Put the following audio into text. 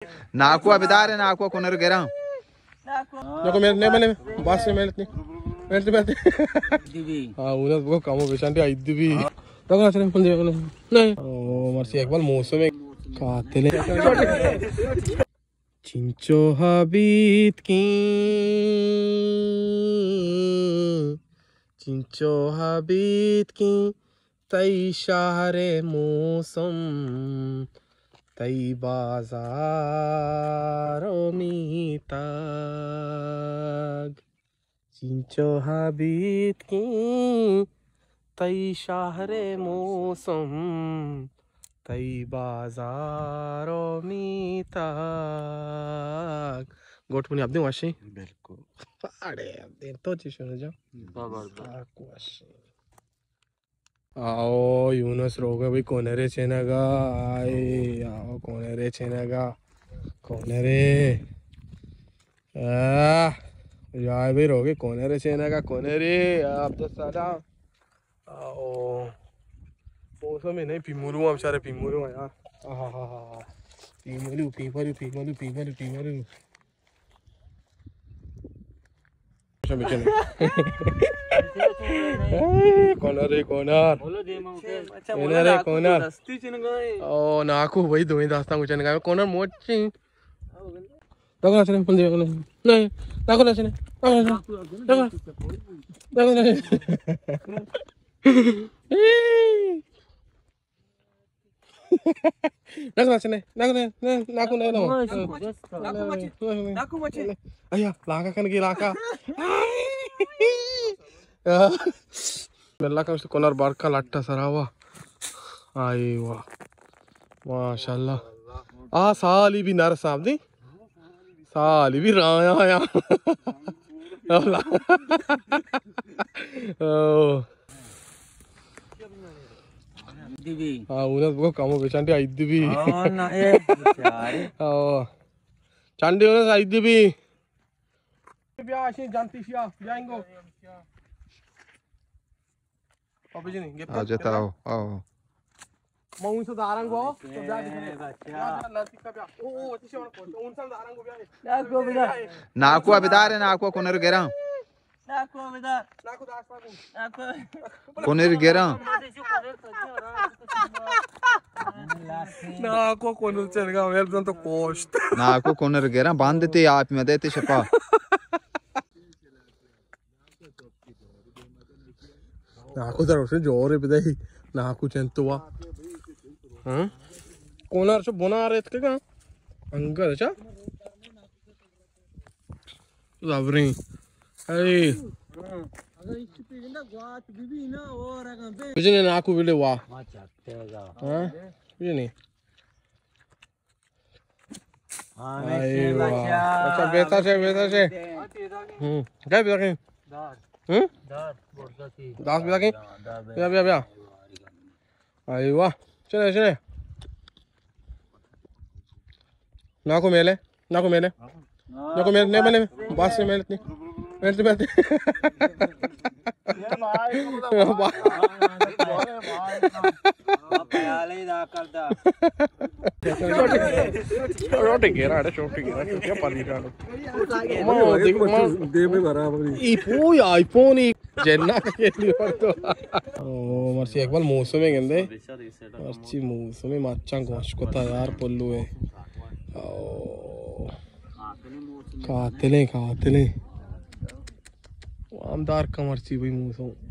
नाकू अबिदार है नाकू कुनर गेरा నాకు నేమనే బాస్ మేల్తి మేల్తి దివి उन वो काम बेचांटी आइदिबी तक आछने पंजे नहीं ओ मर्सी एक बार मौसम में कातले चिंचो हबीत की चिंचो हबीत की तई शहरे मौसम तई बाजारों में ताग चिंचो हबीत की तई शहरे मौसम तई बाजारों में ताग गोट पुनी आप दे वाशी बिल्कुल अरे दे तो चीज़ ना जा आओ यूनस रोगा भाई कोने रे चेनागा आए आओ कोने रे चेनागा कोने रे यार भाई रोगे कोने रे चेनागा कोने रे आप तो साला आओ मौसम में नहीं पीमुलू हम सारे पीमुलू यार हाँ पीमुलू पीमुलू पीमुलू पीमुलू पीमुलू कोनर ओ नाकू वही दो ही दास्तान कुछ नहीं कोनर मोची तक आछने पंजे नहीं नाकू आछने नाकू आछने नाकू मची अय्या लाका कन की लाका मेला का कोनर बार का लट्टा सरावा आई वाह माशाल्लाह आ साली भी नर साहब दी साली भी राया या दिवी हां उन वो काम बेचांटी आइदिबी हां ना ए बेचारे हां चांडी उन आइदिबी ब्याशी जानती शिया जाएंगे अभी जी नहीं आ जाता आओ मौन से दारंगो तो ब्या दिखने बच्चा लड़की का ब्या ओ तिसे उन से दारंगो ब्या नाकू बेटा नाकू अबिदार है नाकू कुनर गेरा नाकू अबिदार नाकू दास बाबू नाकू कुनर गेरा नाकू कुनर चलगा वेल तो पोस्ट नाकू कुनर गेरा बांधते आप में देते छपा नाकू तर उसने जोर बिदाई नाकू चंतुवा हां कोनार से बोना रे इतके का अंगल अच्छा लावरी अरे अगर इस पे ना ग्वात बीबी ना और अगर पे बिजने नाकू बिले वा चट्टेगा हां बिजने हां मैं बच्चा अच्छा बेटा से क्या बेटा के दार दास बिला के बिया आई वाह चले नाकू मेले ने बने बास से मेले ये भाई छोटे गेरा क्या पाली डालो दे में बराबर ई पूरी आईफोन ई जेन्ना के लिए तो ओ मर्सी एक बार मौसम में गंदे मर्ची मौसम में मच्छा गोश को यार पल्लू है ओ कातले आमदार का मर्ची भाई मौसम